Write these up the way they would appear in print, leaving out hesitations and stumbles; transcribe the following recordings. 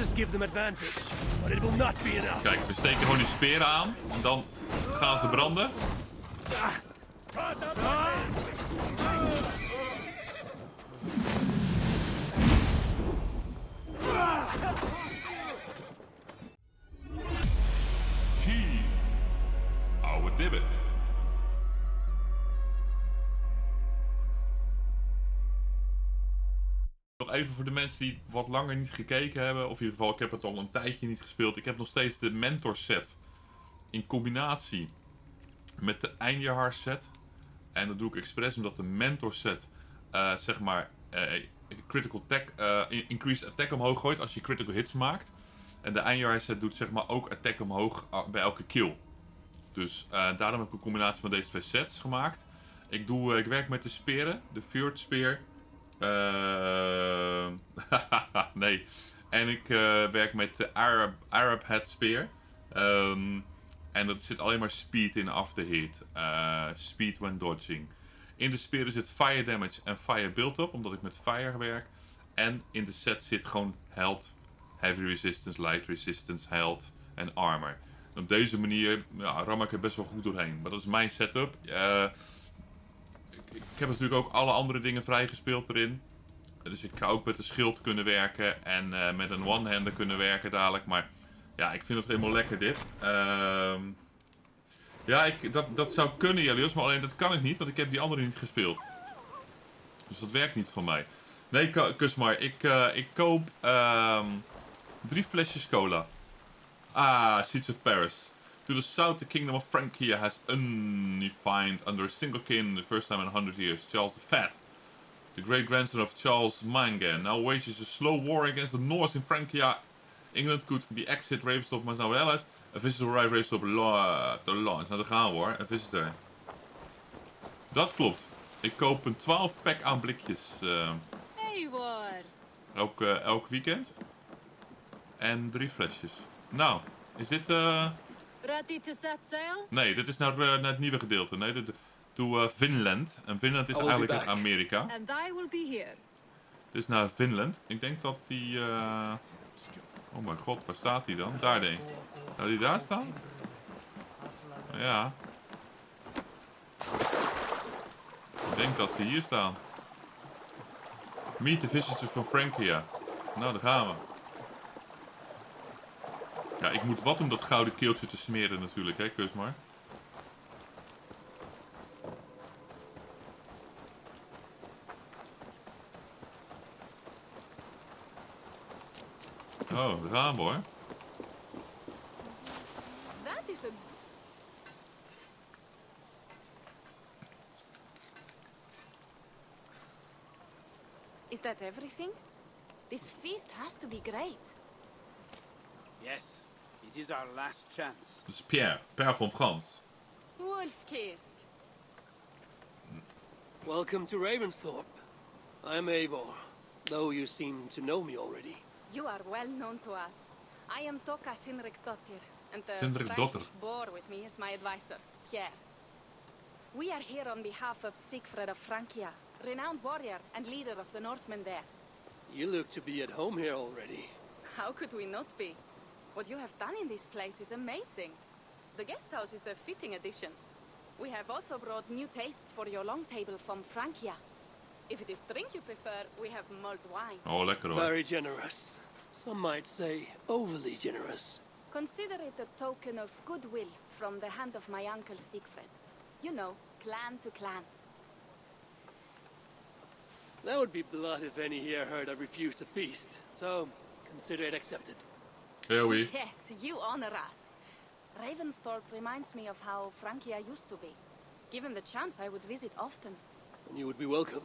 horses give them advantage, but it will not be enough. Kijk, we steken gewoon die speren aan en dan gaan ze branden. Gee, oude dibber. Nog even voor de mensen die wat langer niet gekeken hebben, of in ieder geval ik heb het al een tijdje niet gespeeld. Ik heb nog steeds de mentor set in combinatie met de eindjaar set. En dat doe ik expres omdat de mentor set zeg maar critical attack, increased attack omhoog gooit als je critical hits maakt. En de eindjaar set doet zeg maar ook attack omhoog bij elke kill. Dus daarom heb ik een combinatie van deze twee sets gemaakt. Ik werk met de speren, de Fjord speer. Nee. En ik werk met de Arab Head Spear. En dat zit alleen maar speed in after hit. Speed when dodging. In de speren zit fire damage en fire build-up, omdat ik met fire werk. En in de set zit gewoon health, heavy resistance, light resistance, health en armor. En op deze manier ram ik er best wel goed doorheen. Maar dat is mijn setup. Ik heb natuurlijk ook alle andere dingen vrijgespeeld erin. Dus ik ga ook met een schild kunnen werken en met een one-hander kunnen werken dadelijk. Maar ja, ik vind het helemaal lekker dit. Ja, dat zou kunnen, Jelios, maar alleen dat kan ik niet, want ik heb die andere niet gespeeld. Dus dat werkt niet van mij. Nee, Kusmar, ik koop 3 flesjes cola. Seeds of Paris. To the south, the kingdom of Francia has unified under a single king the first time in 100 years, Charles the Fat. The great-grandson of Charles Mangan now wages a slow war against the north in Francia. England could be exit Ravenstop, maar nou wel eens. A visitor arrive Ravenstop to launch. Nou, daar gaan we hoor. Een visitor. Dat klopt. Ik koop een 12-pack aan blikjes. Hey, what? Elk weekend. En 3 flesjes. Nou, is dit Ready to set sail? Nee, dit is naar het nieuwe gedeelte. Nee, to Finland. En Finland is eigenlijk in Amerika. And I will be here. Dit is naar Finland. Ik denk dat die... Oh mijn god, waar staat die dan? Daar denk ik. Zou die daar staan? Ja. Ik denk dat ze hier staan. Meet the visitors from Francia. Nou, daar gaan we. Ja, ik moet wat om dat gouden keeltje te smeren natuurlijk, hè, kus maar. Oh, daar gaan we hoor. That is a... Is that everything? This feast has to be great. Yes, it is our last chance. Dat is Pierre van Frans. Wolf-kissed. Welcome to Ravensthorpe. I'm Eivor, though you seem to know me already. You are well known to us. I am Toka Sinriksdottir, and the Sinriksdottir. Frankish boar with me is my advisor, Pierre. We are here on behalf of Siegfried of Francia, renowned warrior and leader of the Northmen there. You look to be at home here already. How could we not be? What you have done in this place is amazing. The guest house is a fitting addition. We have also brought new tastes for your long table from Francia. If it is drink you prefer, we have mulled wine. Oh, lekker hoor. Very generous. Some might say overly generous. Consider it a token of goodwill from the hand of my uncle Siegfried. You know, clan to clan. That would be blood if any here heard I refused to feast. So, consider it accepted. Here we. Yes, you honor us. Ravensthorpe reminds me of how Francia used to be. Given the chance, I would visit often. And you would be welcome.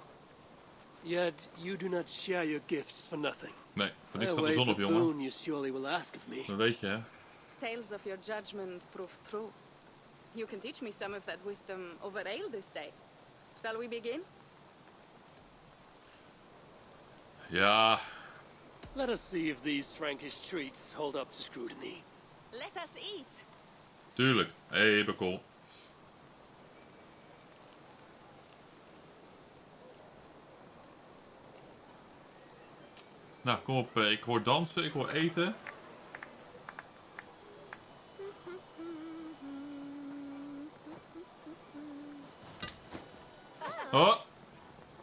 Yet, you do not share your gifts for nothing. Nee, voor niks I gaat de await zon op, the jongen. boon you surely will ask of me. Dat weet je, hè. Tales of your judgment prove true. You can teach me some of that wisdom over ale this day. Shall we begin? Ja. Let us see if these Frankish treats hold up to scrutiny. Let us eat. Tuurlijk. Hé, Bekkel. Nou, kom op. Ik hoor dansen, ik hoor eten. Oh!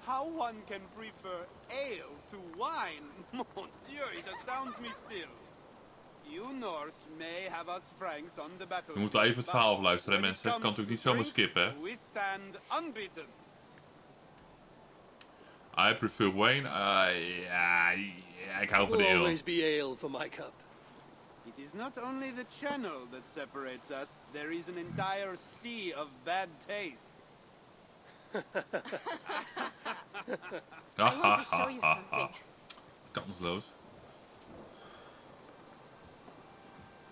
How one can prefer ale to wine? Mon Dieu, it astounds me still. You Norse may have us Franks on the We battlefield. moeten even het verhaal afluisteren, hè, when it mensen. Ik kan comes natuurlijk to niet zomaar drink, skippen, hè. We stand unbeaten. I prefer Wayne. Ja, ik hou van de Will ale. always be ale for my cup. It is not only the channel that separates us, there is an entire sea of bad taste. I want to show you something. Kansloos.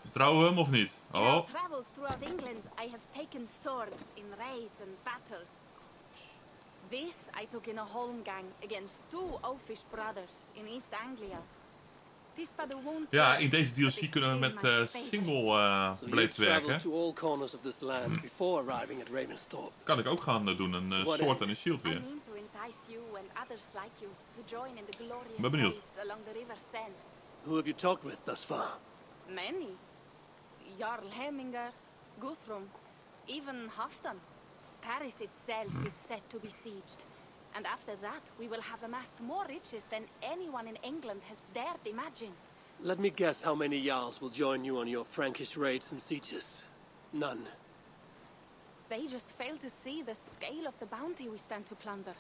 Vertrouwen we hem of niet? In our Oh, travels throughout England, I have taken swords in raids and battles. This I took in a holmgang against 2 oafish brothers in East Anglia. This by the wound ja, turn, in deze but it's DLC kunnen we still met my favorite. single So you blades werken. traveled to all corners of this land before arriving at Ravensthorpe. Kan ik ook gaan doen, een What sword end? en een shield I weer. mean to entice you and others like you to join in the glorious Ben benieuwd. raids along the River Seine. Who have you talked with thus far? Many. Jarl Heminger, Guthrum, even Halfdan. Paris itself is set to be sieged. And after that, we will have amassed more riches than anyone in England has dared imagine. Let me guess how many Jarls will join you on your Frankish raids and sieges. None. They just fail to see the scale of the bounty we stand to plunder.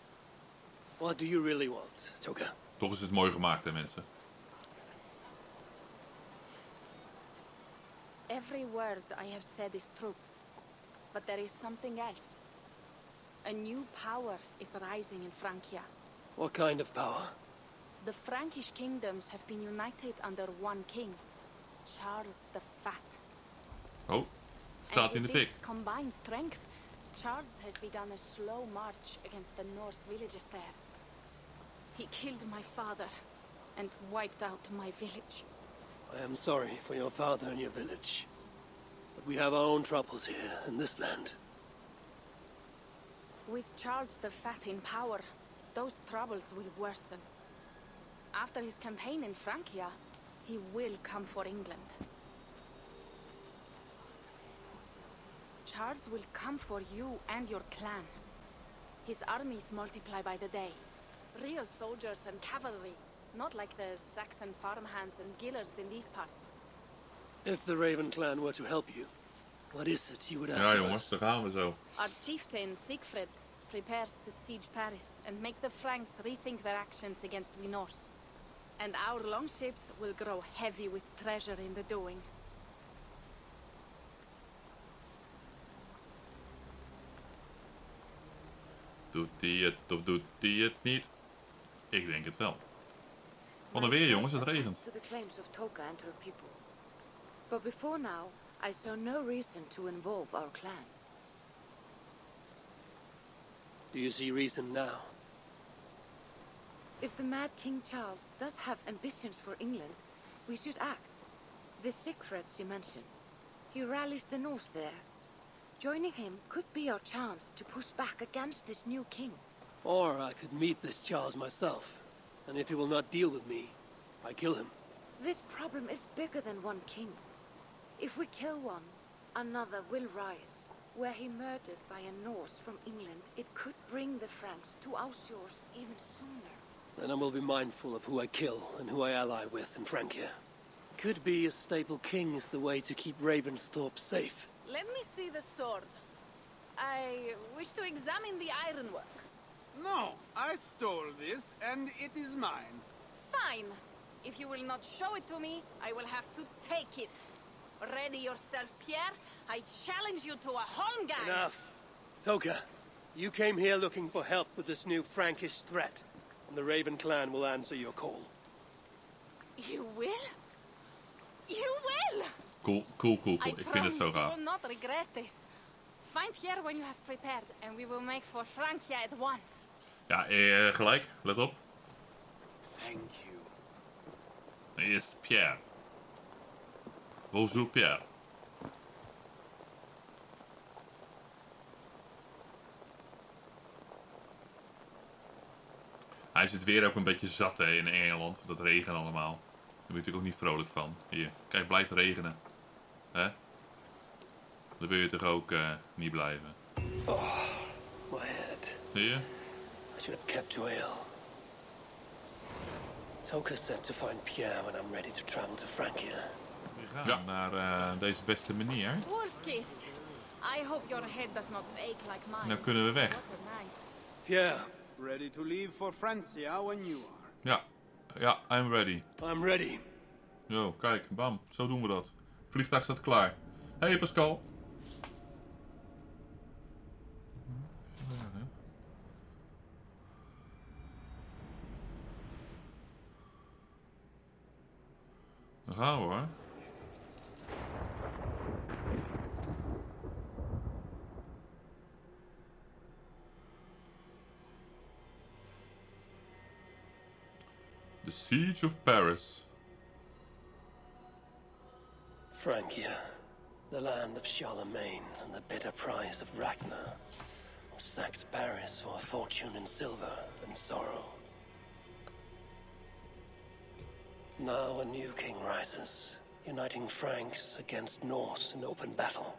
What do you really want, Toka? Toch is het mooi gemaakt, hè, mensen. Every word I have said is true. But there is something else. A new power is rising in Francia. What kind of power? The Frankish kingdoms have been united under one king, Charles the Fat. Oh, staat in de with fik. this combined strength, Charles has begun a slow march against the Norse villages there. He killed my father and wiped out my village. I am sorry for your father and your village. But we have our own troubles here in this land. With Charles the Fat in power, those troubles will worsen. After his campaign in Francia, he will come for England. Charles will come for you and your clan. His armies multiply by the day. Real soldiers and cavalry, not like the Saxon farmhands and gillers in these parts. If the Raven clan were to help you, what is it you would ask Ja, of jongens, us? daar gaan we zo. Our chieftain, Siegfried, prepares to siege Paris and make the Franks rethink their actions against we Norse. And our longships will grow heavy with treasure in the doing. Doet hij het of doet hij het niet? Ik denk het wel. Van de My weer, jongens, het strength regent. attests to the claims of Toka and her people. But before now, I saw no reason to involve our clan. Do you see reason now? If the mad King Charles does have ambitions for England, we should act. The Siegfrieds you mentioned, he rallies the Norse there. Joining him could be our chance to push back against this new king. Or I could meet this Charles myself, and if he will not deal with me, I kill him. This problem is bigger than one king. If we kill one, another will rise. Were he murdered by a Norse from England, it could bring the Franks to our shores even sooner. Then I will be mindful of who I kill and who I ally with in Francia. Could be a stable king is the way to keep Ravensthorpe safe. Let me see the sword. I wish to examine the ironwork. No, I stole this, and it is mine. Fine. If you will not show it to me, I will have to take it. Ready yourself, Pierre. I challenge you to a holmgang. Enough. Toka, you came here looking for help with this new Frankish threat, and the Raven clan will answer your call. You will? You will! Cool, cool, cool, I cool. Ik vind het promise zo you gaaf. will not regret this. Find Pierre when you have prepared, and we will make for Francia at once. Ja, gelijk. Let op. Thank you. Is Pierre. Bonjour, Pierre. Hij is het weer ook een beetje zat hè, in Engeland. Dat regen allemaal. Daar ben je natuurlijk ook niet vrolijk van. Hier, kijk, blijft regenen. Hè? Dan wil je toch ook niet blijven. My head. Zie je? I should have kept to ale. Toka said to find Pierre when I'm ready to travel to Frankia. We gaan naar deze beste manier. Wolfkist, I hope your head does not ache like mine. Nou kunnen we weg. What a night. Pierre, Ready to leave for Francia when you are. Ja, ja, I'm ready. I'm ready. Zo, kijk, bam, zo doen we dat. Vliegtuig staat klaar. Hey Pascal. Dan gaan we hoor. The Siege of Paris. Frankia, the land of Charlemagne and the bitter price of Ragnar, who sacked Paris for a fortune in silver and sorrow. Now a new king rises, uniting Franks against Norse in open battle,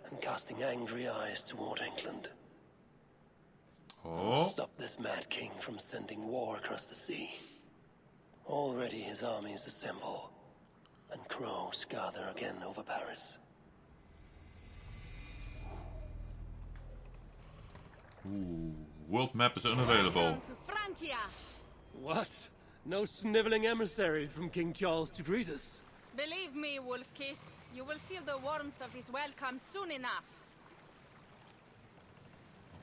and casting angry eyes toward England. I must Oh, stop this mad king from sending war across the sea. Already his armies assemble, and crows gather again over Paris. ooh, world map is unavailable. Welcome to Francia. What? No sniveling emissary from King Charles to greet us? Believe me, Wolfkist, you will feel the warmth of his welcome soon enough.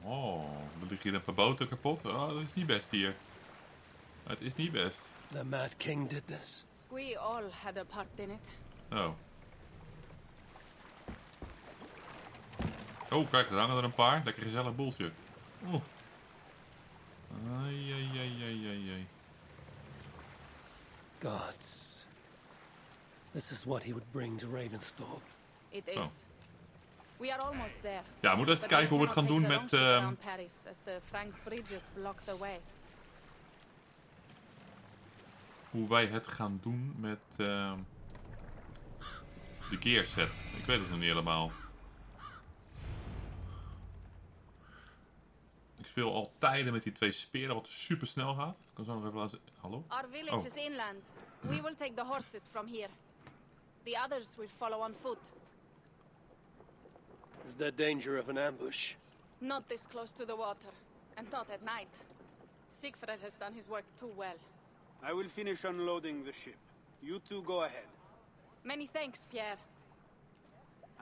Oh, er liggen hier een paar boten kapot. Oh, dat is niet best hier. Het is niet best. The mad king did this. We all had a part in it. Oh. Oh, kijk, er hangen er een paar. Lekker gezellig boeltje. Oeh. Ai, ai, ai, ai, ai, ai. Gods. This is what he would bring to Ravensthorpe. It Zo. is. We are almost there. Ja, we moeten even But kijken hoe we het gaan doen cannot met... take the long trip around Paris, as the Franks bridges block the way. hoe wij het gaan doen met... de gear set. Ik weet het nog niet helemaal. Ik speel al tijden met die twee speren, wat super snel gaat. Ik kan zo nog even laten... Hallo? Our village Oh. is inland. We will take the horses from here. The others will follow on foot. Is there danger of an ambush? Not this close to the water, and not at night. Siegfried has done his work too well. I will finish unloading the ship. You two go ahead. Many thanks, Pierre.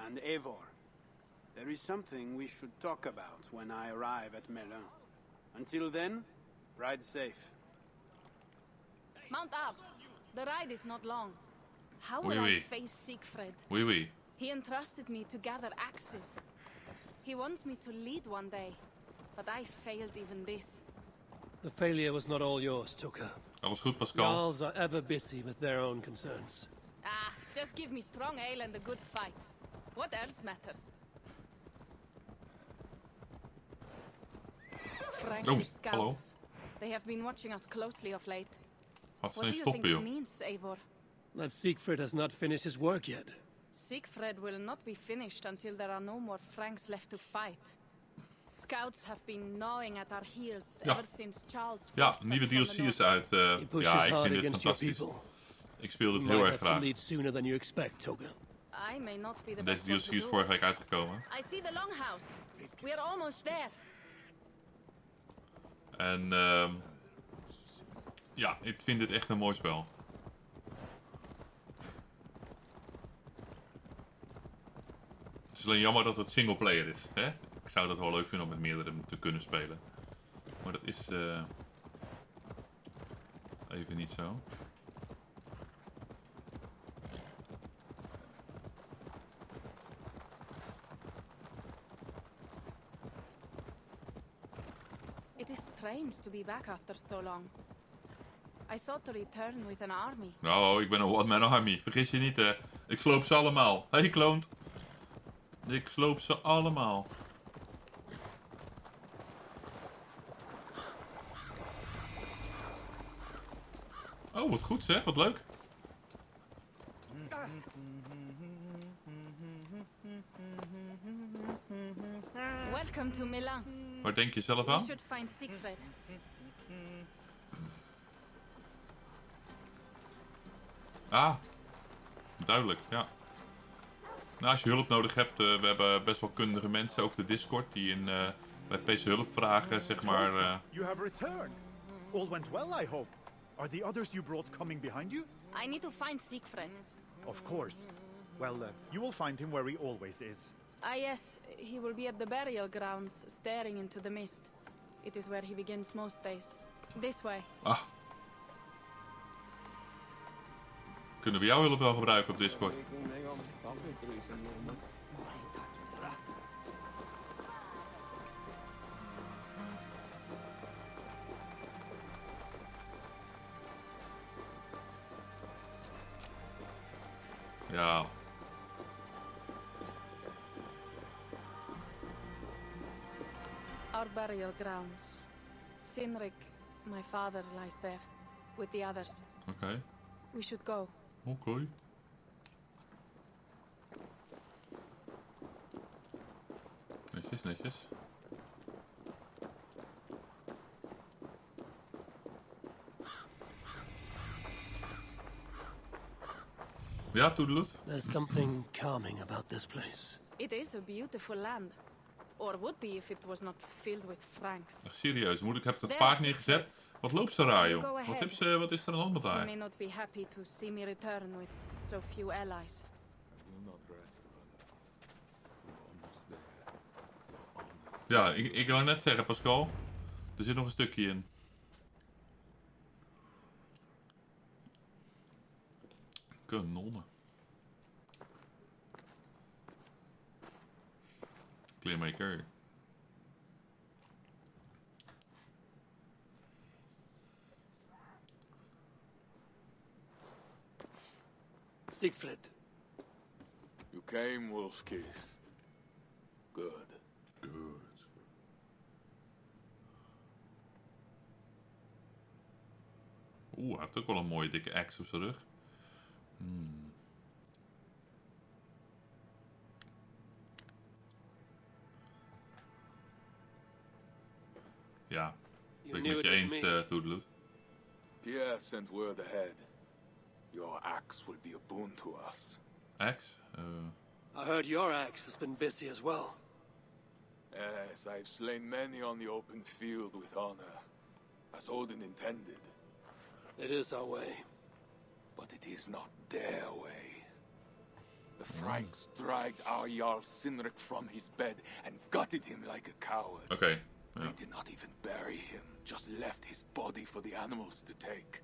And Eivor, there is something we should talk about when I arrive at Melun. Until then, ride safe. Mount up. The ride is not long. How Oui, will I oui. face Siegfried? Oui, oui. He entrusted me to gather axes. He wants me to lead one day, but I failed even this. The failure was not all yours, Tuka. Alles goed, Pascal? Jarls are ever busy with their own concerns. Ah, just give me strong ale and a good fight. What else matters? Frankish scouts. hallo. They have been watching us closely of late. Had ze What do geen you think stoppen, it joh. means, Eivor? That Siegfried has not finished his work yet. Siegfried will not be finished until there are no more Franks left to fight. Scouts have been gnawing at our heels Ja. ever since Charles Ja, forced nieuwe us from the DLC is north. uit. He pushes Ja, ik hard vind dit against your fantastisch. people. Ik speel dit You heel might erg have to graag. lead sooner than you expect, Toga. I may not be the Deze best one DLC to is do vorige it. week uitgekomen. I see the longhouse. We are almost there. En ja, ik vind dit echt een mooi spel. Het is alleen jammer dat het singleplayer is. Hè? Ik zou dat wel leuk vinden om met meerdere te kunnen spelen. Maar dat is even niet zo. It is strange to be back after so long. I thought to return with an army. Nou, ik ben een one-man army. Vergis je niet, hè. Ik sloop ze allemaal. Hé, kloont. Ik sloop ze allemaal. Oh, wat goed zeg. Wat leuk. Welcome to Milan. Waar denk je zelf We aan? should find Siegfried. Ah, duidelijk, ja. Nou, als je hulp nodig hebt, we hebben best wel kundige mensen, ook de Discord, die bij PC hulp vragen, zeg maar. You have returned. All went well, I hope. Are the others you brought coming behind you? I need to find Siegfried. Of course. Well, you will find him where he always is. Ah yes, he will be at the burial grounds, staring into the mist. It is where he begins most days. This way. Ah. Kunnen we jouw hulp wel gebruiken op Discord? Ja. Our burial grounds. Sinrik, my father, lies there, with the others. Oké. We should go. Oké. Netjes, netjes. Ja, toedeloet. There's something calming about this place. It is a beautiful land. Or would be if it was not filled with Franks. Echt serieus, moeilijk. Heb ik dat There's paard neergezet? Wat loopt ze raar, Go joh? ahead. Wat is er aan de hand met He haar? may not be happy to see me return with so few allies. Ja, ik wou net zeggen, Pascal. Er zit nog een stukje in. Kanonnen. Clearmaker. Siegfried, You came wolf-kissed. Good. Good. Oeh, hij heeft ook wel een mooie dikke axe op zijn rug. Ja, ben ik met je eens, Toedeloet. Pierre sent word ahead. Your axe will be a boon to us. Axe? I heard your axe has been busy as well. Yes, I've slain many on the open field with honor, as Odin intended. It is our way. But it is not their way. The Franks dragged our Jarl Sinrik from his bed and gutted him like a coward. Oké. Ja. They did not even bury him, just left his body for the animals to take.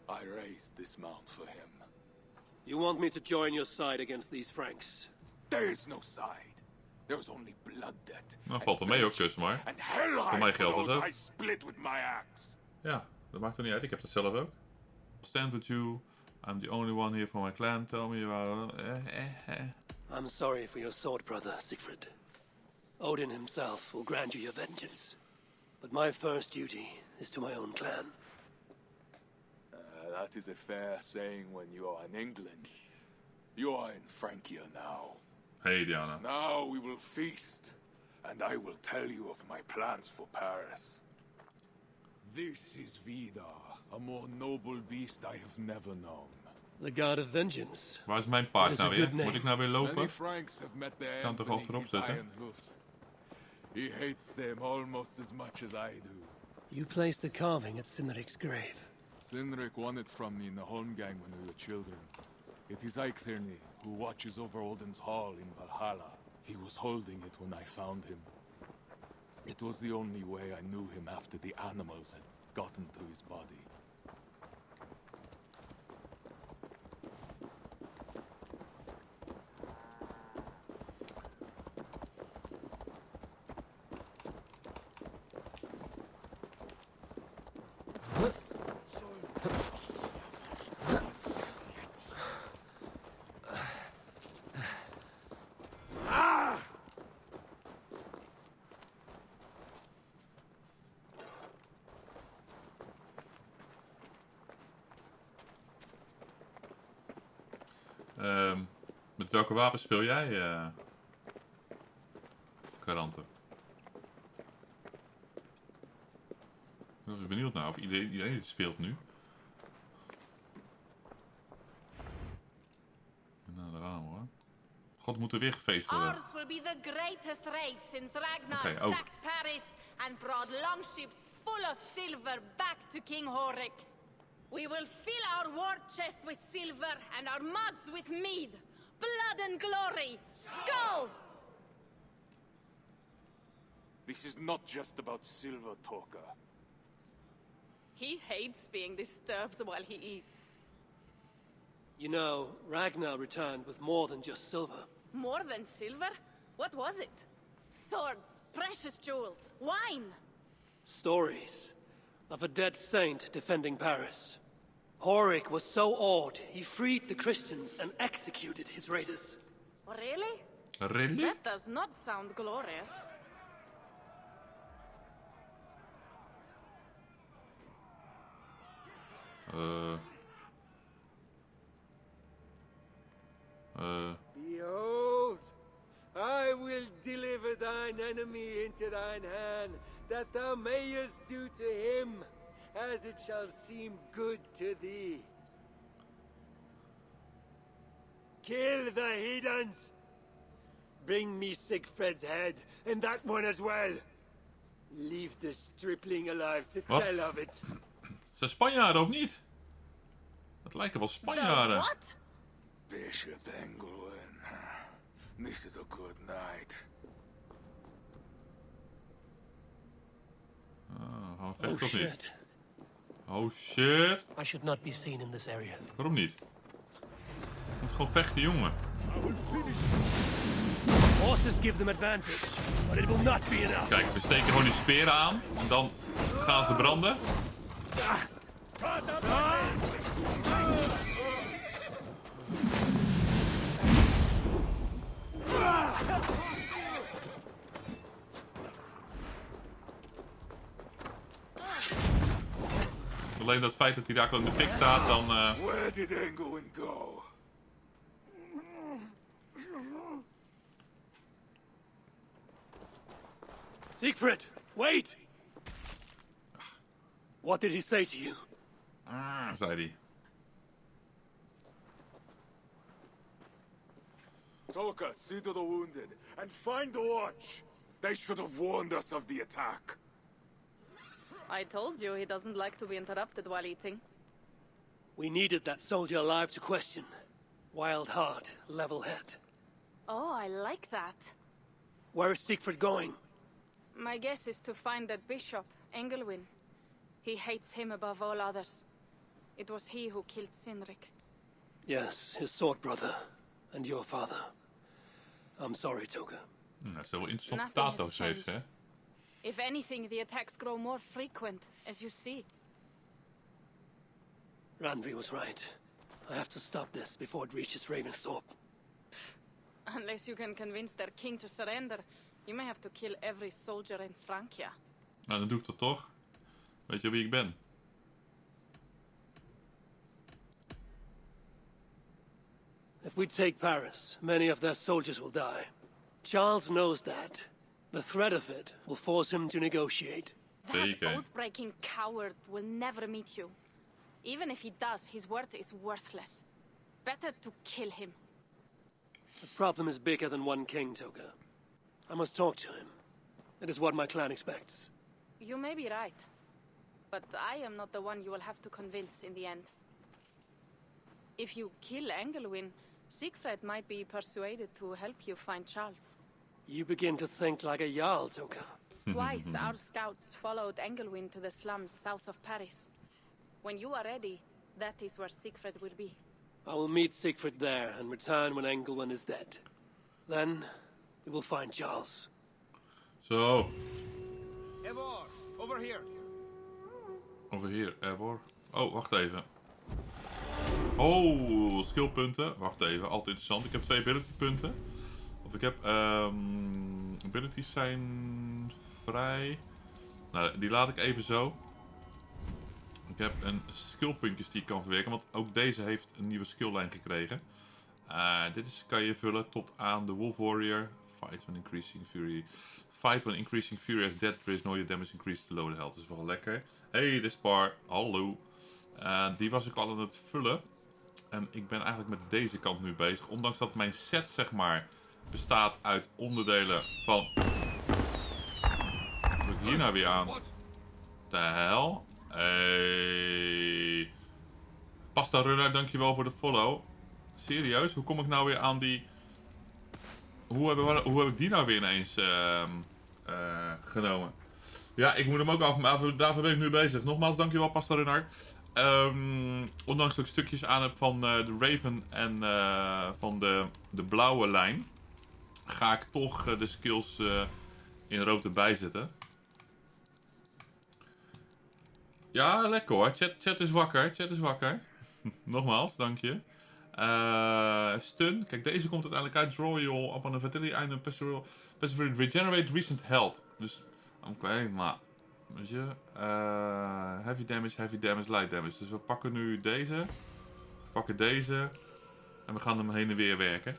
I raised this mount for him. You want me to join your side against these Franks? There is no side. There is only blood debt. Nou, valt er mee ook, kus maar. And hell Voor mij geldt dat ook. I split with my axe. Ja, dat maakt er niet uit. Ik heb dat zelf ook. Stand with you. I'm the only one here for my clan. Tell me waar. I'm sorry for your sword brother, Siegfried. Odin himself will grant you your vengeance. But my first duty is to my own clan. That is a fair saying when you are in England. You are in Francia now. Hey, Diana. Now we will feast, and I will tell you of my plans for Paris. This is Vidar, a more noble beast I have never known. The god of vengeance. Waar is mijn paard That is nou a weer? good name. Moet ik nou weer Many lopen? Franks have met their Kan end toch beneath achterop his zetten? iron hoofs. He hates them almost as much as I do. You placed a carving at Sinrik's grave. Sinrik won it from me in the Holmgang when we were children. It is Eiktherni, who watches over Odin's hall in Valhalla. He was holding it when I found him. It was the only way I knew him after the animals had gotten to his body. Met welke wapen speel jij, Karante? Ik ben even benieuwd naar of iedereen dit speelt nu. Nou, daar gaan we hoor. God, moet er weer gefeest worden. Ours will be the greatest raid since Ragnar Oké, ook. sacked Paris and brought longships full of silver back to King Horik. We will fill our war chest with silver and our mugs with mead. Blood and glory! Skull! This is not just about silver, Toka. He hates being disturbed while he eats. You know, Ragnar returned with more than just silver. More than silver? What was it? Swords, precious jewels, wine! Stories of a dead saint defending Paris. Horik was so awed, he freed the Christians and executed his raiders. Really? Really? That does not sound glorious. Behold, I will deliver thine enemy into thine hand, that thou mayest do to him as it shall seem good to thee. Kill the heathens! Bring me Sigfred's head, and that one as well. Leave the stripling alive to Wat? tell of it. Zijn Spanjaarden of niet? Het lijken wel Spanjaarden. What? Bishop Engelwin. This is a good night. Gaan we Oh vechten of niet? shit. Oh shit. I should not be seen in this area. Waarom niet? Je moet gewoon vechten, jongen. Horses give them advantage, but it will not be enough. Kijk, we steken gewoon die speren aan. En dan gaan ze branden. Alleen dat feit dat hij daar in de fik staat, dan... Where did Engelwin go? Siegfried, wait! What did he say to you? zei hij. Toka, see to the wounded, and find the watch. They should have warned us of the attack. I told you he doesn't like to be interrupted while eating. We needed that soldier alive to question. Wild heart, level head. Oh, I like that. Where is Siegfried going? My guess is to find that bishop, Engelwin. He hates him above all others. It was he who killed Sinrik. Yes, his sword brother. And your father. I'm sorry, Toga. Dat zijn wel interessante Nothing has tato's heeft, hè? changed. If anything, the attacks grow more frequent, as you see. Randvi was right. I have to stop this before it reaches Ravensthorpe. Unless you can convince their king to surrender, you may have to kill every soldier in Francia. Nou, dan doe ik dat toch. Weet je wie ik ben? If we take Paris, many of their soldiers will die. Charles knows that. The threat of it will force him to negotiate. That Zeker. oath-breaking coward will never meet you. Even if he does, his word is worthless. Better to kill him. The problem is bigger than one king, Toga. I must talk to him. It is what my clan expects. You may be right. But I am not the one you will have to convince in the end. If you kill Engelwin, Siegfried might be persuaded to help you find Charles. You begin to think like a Jarl, Toga. Twice our scouts followed Engelwin to the slums south of Paris. When you are ready, that is where Siegfried will be. I will meet Siegfried there and return when Engelwin is dead. Then, we will find Charles. Zo. Eivor, over here. Over hier, Eivor. Oh, wacht even. Oh, skillpunten. Wacht even, altijd interessant. Ik heb 2 ability punten. Of ik heb... abilities zijn vrij. Nou, die laat ik even zo. Ik heb een skillpuntjes die ik kan verwerken. Want ook deze heeft een nieuwe skilllijn gekregen. Dit kan je vullen tot aan de Wolf Warrior. Fight when increasing fury. Fight when increasing fury as death is no your damage increases to low health. Dat is wel lekker. Hey, this bar. Hallo. Die was ik al aan het vullen. En ik ben eigenlijk met deze kant nu bezig. Ondanks dat mijn set, zeg maar, bestaat uit onderdelen van... Wat doe ik hier nou weer aan? De hel? Hey. Pasta Runner, dankjewel voor de follow. Serieus? Hoe kom ik nou weer aan die... Hoe heb ik die nou weer ineens genomen? Ja, ik moet hem ook afmaken. Daarvoor ben ik nu bezig. Nogmaals, dankjewel Pasta Runner. Ondanks dat ik stukjes aan heb van de Raven en van de blauwe lijn, ga ik toch de skills in rood erbij zetten. Ja, lekker hoor. Chat is wakker. Chat is wakker. Nogmaals, dank je. Stun. Kijk, deze komt uiteindelijk uit. Draw your upon a fatality item. Passive regenerate recent health. Dus, oké, maar... Weet je, heavy damage, light damage. Dus we pakken nu deze. We pakken deze. En we gaan hem heen en weer werken.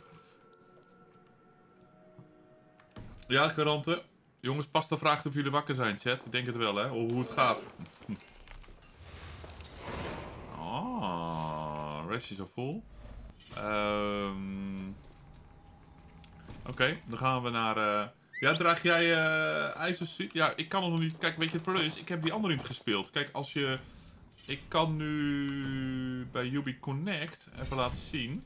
Ja, garanten. Jongens, Pasta vraagt of jullie wakker zijn, chat. Ik denk het wel, hè. Of hoe het gaat. Rest is al vol. Oké, dan gaan we naar... Ja, draag jij ijzersuit? Ja, ik kan nog niet... Kijk, weet je, het probleem is, ik heb die andere niet gespeeld. Kijk, als je... Ik kan nu bij Ubi Connect even laten zien.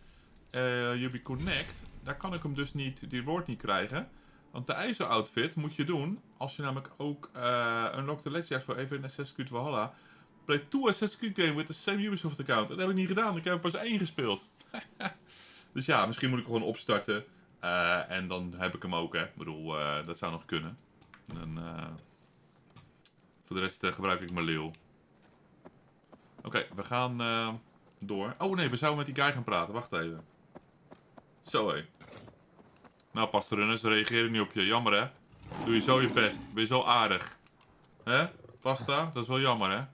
Ubi Connect, daar kan ik hem dus niet, die reward niet krijgen. Want de ijzeroutfit moet je doen als je namelijk ook Unlock the Legends voor even in Assassin's Creed Vahalla. Play 2 Assassin's Creed game with the same Ubisoft account. En dat heb ik niet gedaan, ik heb er pas 1 gespeeld. Dus ja, misschien moet ik gewoon opstarten. En dan heb ik hem ook, hè. Ik bedoel, dat zou nog kunnen. En, voor de rest gebruik ik mijn leeuw. Oké, we gaan door. Oh nee, we zouden met die guy gaan praten. Wacht even. Zo hé. Nou, Pasta Runners, ze reageren niet op je. Jammer hè. Doe je zo je best. Ben je zo aardig. Hè? Pasta? Dat is wel jammer hè.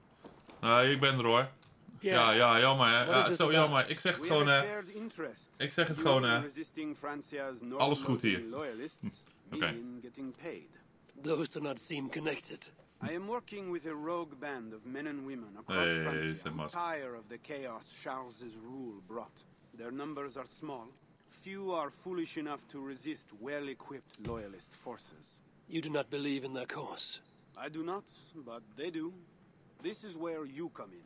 Nee, ik ben er hoor. Ja, jammer hè. Ja, zo jammer. Ik zeg het gewoon hè. Ik zeg het gewoon hè. Alles goed hier. Oké. Those do not seem connected. I am working with a rogue band of men and women across Francia who tire of the chaos Charles's rule brought. Their numbers are small. Few are foolish enough to resist well-equipped loyalist forces. You do not believe in their cause. I do not, but they do. This is where you come in.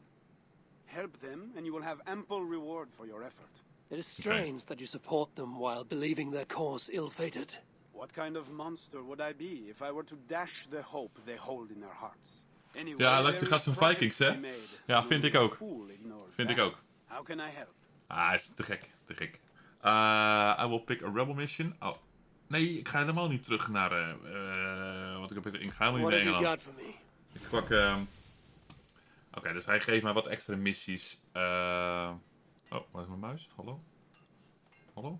Help them, and you will have ample reward for your effort. It is strange that you support them while believing their cause ill-fated. What kind of monster would I be if I were to dash the hope they hold in their hearts? Anyway, ja, lekker gast van Vikings, hè? Ja, vind ik ook. Vind ik ook. How can I help? Is te gek, te gek. I will pick a rebel mission. Oh, nee, ik ga helemaal niet terug naar, want ik ga helemaal niet naar Engeland. Ik pak, Oké, dus hij geeft mij wat extra missies. Oh, waar is mijn muis? Hallo? Hallo?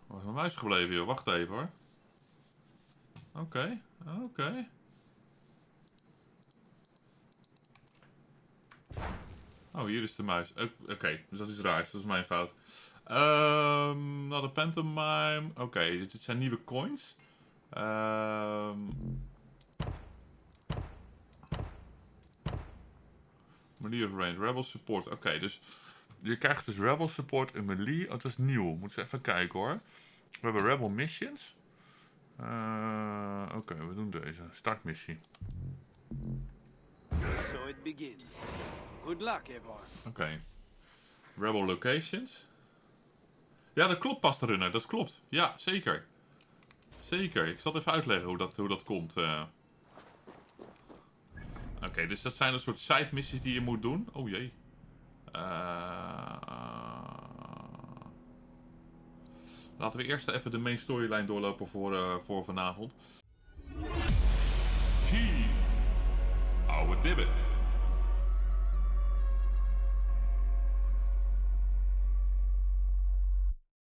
Waar is mijn muis gebleven, joh? Wacht even, hoor. Oké. Oh, hier is de muis. Oké, dus dat is raar. Dat is mijn fout. Nou, de pantomime. Oké, dus dit zijn nieuwe coins. Melee of range. Rebel support. Oké, dus je krijgt dus Rebel support in melee. Oh, dat is nieuw. Moet je even kijken hoor. We hebben Rebel missions. Oké, we doen deze. Startmissie. So it begins. Good luck, everyone. Oké. Rebel locations. Ja, dat klopt, Pasta Runner. Dat klopt. Ja, zeker. Zeker. Ik zal het even uitleggen hoe dat komt. Oké, dus dat zijn een soort side missies die je moet doen. Oh jee. Laten we eerst even de main storyline doorlopen voor vanavond. Oude dibben.